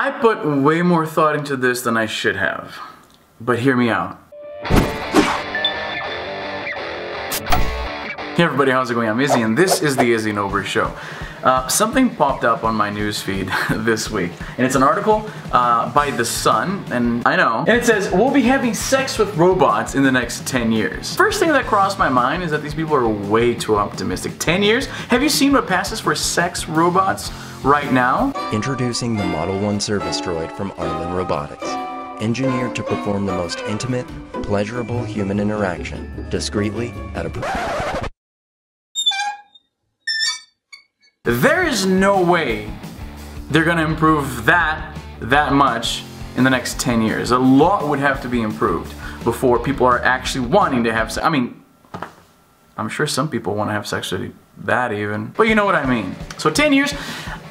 I put way more thought into this than I should have. But hear me out. Hey everybody, how's it going? I'm Izzy and this is the izzynobre Show. Something popped up on my newsfeed this week, and it's an article by The Sun, and I know, and it says, we'll be having sex with robots in the next 10 years. First thing that crossed my mind is that these people are way too optimistic. 10 years? Have you seen what passes for sex robots right now? Introducing the Model 1 service droid from Arlen Robotics. Engineered to perform the most intimate, pleasurable human interaction, discreetly at a... There is no way they're gonna improve that much in the next 10 years. A lot would have to be improved before people are actually wanting to have sex. I mean, I'm sure some people want to have sex with that even, but you know what I mean. So 10 years,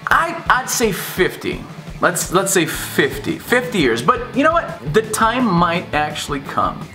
I'd say 50. Let's say 50 years. But you know what? The time might actually come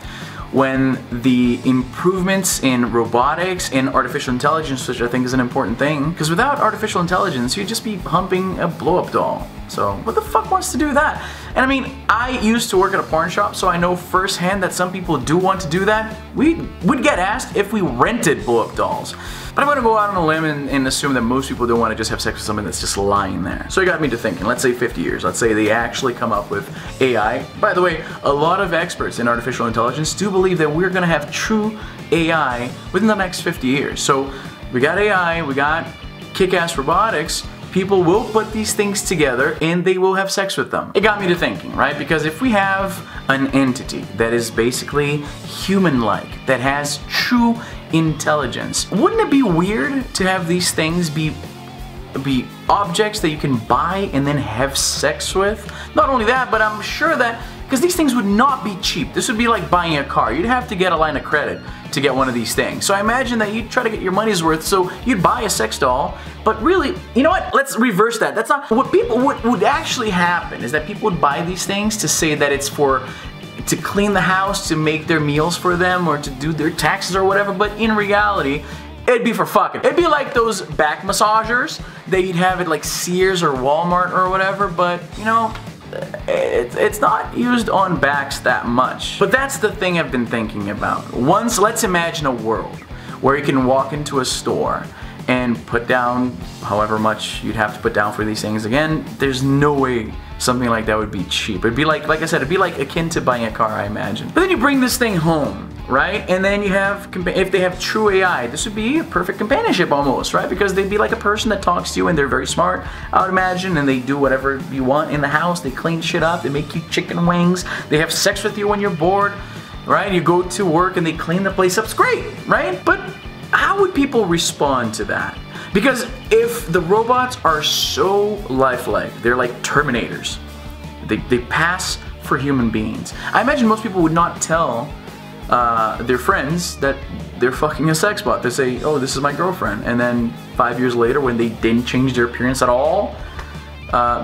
when the improvements in robotics and artificial intelligence, which I think is an important thing, because without artificial intelligence, you'd just be humping a blow-up doll. So what the fuck wants to do that? And I mean, I used to work at a porn shop, so I know firsthand that some people do want to do that. We would get asked if we rented blow-up dolls. But I'm gonna go out on a limb and assume that most people don't want to just have sex with something that's just lying there. So it got me to thinking, let's say 50 years. Let's say they actually come up with AI. By the way, a lot of experts in artificial intelligence do believe that we're gonna have true AI within the next 50 years. So we got AI, we got kick-ass robotics. People will put these things together and they will have sex with them. It got me to thinking, right? Because if we have an entity that is basically human-like, that has true intelligence, wouldn't it be weird to have these things be objects that you can buy and then have sex with? Not only that, but I'm sure that, because these things would not be cheap. This would be like buying a car. You'd have to get a line of credit to get one of these things. So I imagine that you'd try to get your money's worth, so you'd buy a sex doll, but really, you know what? Let's reverse that. That's not what people would actually happen, is that people would buy these things to say that it's to clean the house, to make their meals for them, or to do their taxes or whatever, but in reality, it'd be for fucking. It'd be like those back massagers that you'd have at like Sears or Walmart or whatever, but you know, it's not used on backs that much. But that's the thing I've been thinking about. Let's imagine a world where you can walk into a store and put down however much you'd have to put down for these things. Again, there's no way something like that would be cheap. It'd be like I said, it'd be like akin to buying a car, I imagine. But then you bring this thing home, right? And then you have, if they have true AI, this would be a perfect companionship almost, right? Because they'd be like a person that talks to you and they're very smart, I would imagine, and they do whatever you want in the house. They clean shit up, they make you chicken wings, they have sex with you when you're bored, right? You go to work and they clean the place up. It's great, right? But how would people respond to that? Because if the robots are so lifelike, they're like Terminators, they pass for human beings. I imagine most people would not tell their friends that they're fucking a sex bot. They say, oh, this is my girlfriend. And then 5 years later, when they didn't change their appearance at all,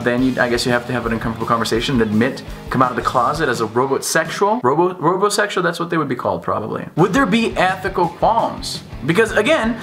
then I guess you have to have an uncomfortable conversation and come out of the closet as a robosexual. Robosexual, that's what they would be called probably. Would there be ethical qualms? Because again,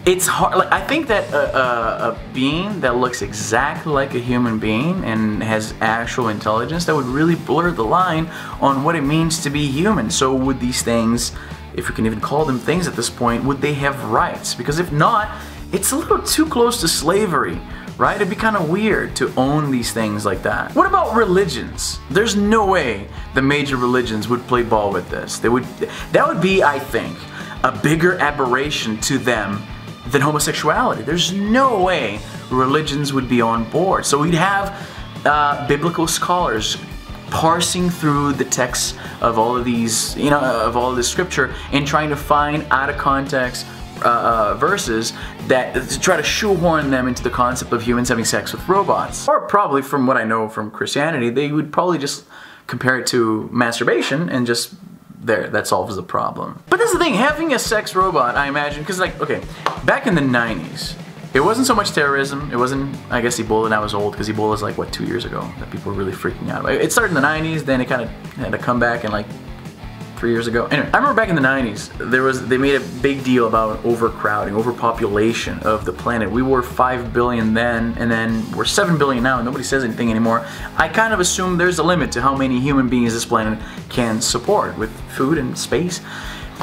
it's hard. Like, I think that a being that looks exactly like a human being and has actual intelligence, that would really blur the line on what it means to be human. So would these things, if we can even call them things at this point, would they have rights? Because if not, it's a little too close to slavery, right? It'd be kind of weird to own these things like that. What about religions? There's no way the major religions would play ball with this. That would be, I think, a bigger aberration to them than homosexuality. There's no way religions would be on board. So we'd have biblical scholars parsing through the texts of all of these, you know, of all of this scripture and trying to find out of context verses that to try to shoehorn them into the concept of humans having sex with robots. Or probably, from what I know from Christianity, they would probably just compare it to masturbation and just there, that solves the problem. But that's the thing, having a sex robot, I imagine, because like, okay, back in the 90s, it wasn't so much terrorism, it wasn't, I guess Ebola now is old, because Ebola was like, what, 2 years ago, that people were really freaking out. It started in the 90s, then it kind of had a comeback in like 3 years ago. Anyway, I remember back in the 90s, they made a big deal about overcrowding, overpopulation of the planet. We were 5 billion then, and then we're 7 billion now, and nobody says anything anymore. I kind of assume there's a limit to how many human beings this planet can support with food and space.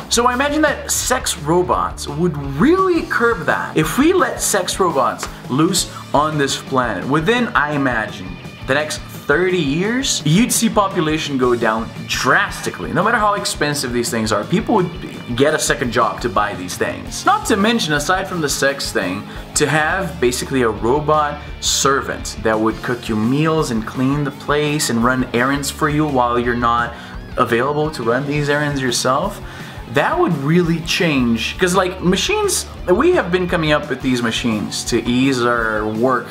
So I imagine that sex robots would really curb that. If we let sex robots loose on this planet, within, I imagine, the next 30 years, you'd see population go down drastically. No matter how expensive these things are, people would get a second job to buy these things. Not to mention, aside from the sex thing, to have basically a robot servant that would cook you meals and clean the place and run errands for you while you're not available to run these errands yourself. That would really change, because like machines, we have been coming up with these machines to ease our work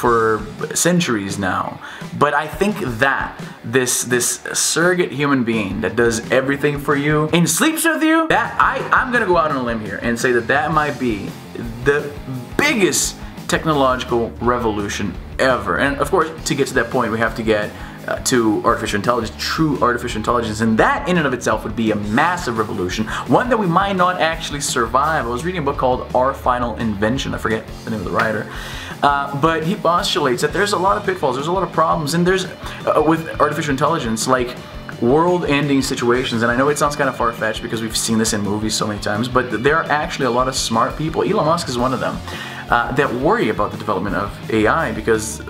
for centuries now. But I think that this surrogate human being that does everything for you and sleeps with you, that I'm gonna go out on a limb here and say that that might be the biggest technological revolution ever. And of course, to get to that point, we have to get to artificial intelligence, true artificial intelligence, and that in and of itself would be a massive revolution, one that we might not actually survive. I was reading a book called Our Final Invention, I forget the name of the writer, but he postulates that there's a lot of pitfalls, there's a lot of problems, and there's, with artificial intelligence, like world-ending situations, and I know it sounds kind of far-fetched because we've seen this in movies so many times, but there are actually a lot of smart people, Elon Musk is one of them, that worry about the development of AI because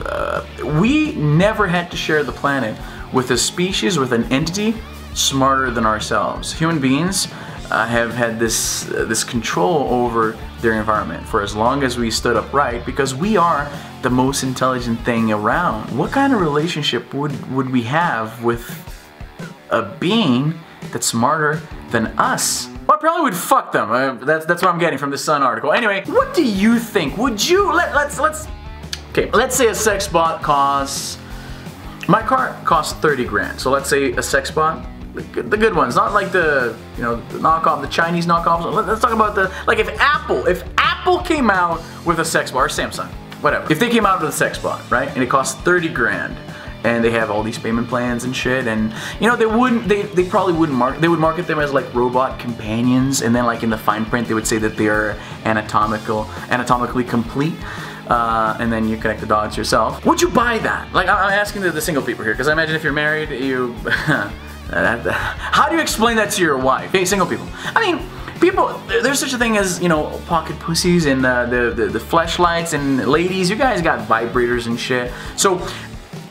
we never had to share the planet with a species, with an entity smarter than ourselves. Human beings have had this control over their environment for as long as we stood upright because we are the most intelligent thing around. What kind of relationship would we have with a being that's smarter than us? Well, I probably would fuck them. That's what I'm getting from this Sun article. Anyway, what do you think? Would you let's say a sex bot costs, my car costs 30 grand. So let's say a sex bot, the good ones, not like the the knockoff, the Chinese knockoffs. Let's talk about the if Apple came out with a sex bot, or Samsung, whatever. If they came out with a sex bot, right, and it costs 30 grand. And they have all these payment plans and shit, and they probably wouldn't market them as like robot companions, and then like in the fine print they would say that they are anatomically complete, and then you connect the dots yourself. Would you buy that? Like, I'm asking the single people here, because I imagine if you're married, you how do you explain that to your wife? Hey, single people. I mean, people, there's such a thing as, pocket pussies and the fleshlights, and ladies, you guys got vibrators and shit. So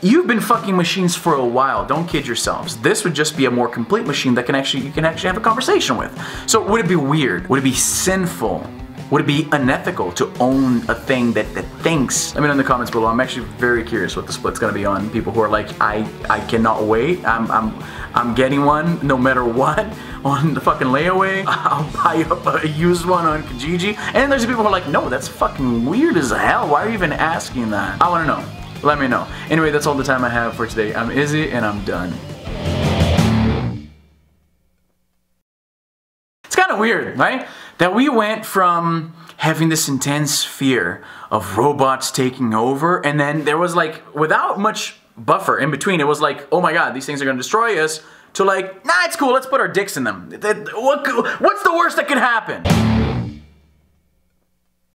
you've been fucking machines for a while, don't kid yourselves. This would just be a more complete machine that you can actually have a conversation with. So would it be weird? Would it be sinful? Would it be unethical to own a thing that thinks? Let me know in the comments below. I'm actually very curious what the split's gonna be on people who are like, I cannot wait. I'm getting one no matter what on the fucking layaway. I'll buy a used one on Kijiji. And there's people who are like, no, that's fucking weird as hell. Why are you even asking that? I wanna know. Let me know. Anyway, that's all the time I have for today. I'm Izzy, and I'm done. It's kind of weird, right? That we went from having this intense fear of robots taking over, and then there was like, without much buffer in between, it was like, oh my god, these things are gonna destroy us, to like, nah, it's cool, let's put our dicks in them. What's the worst that could happen?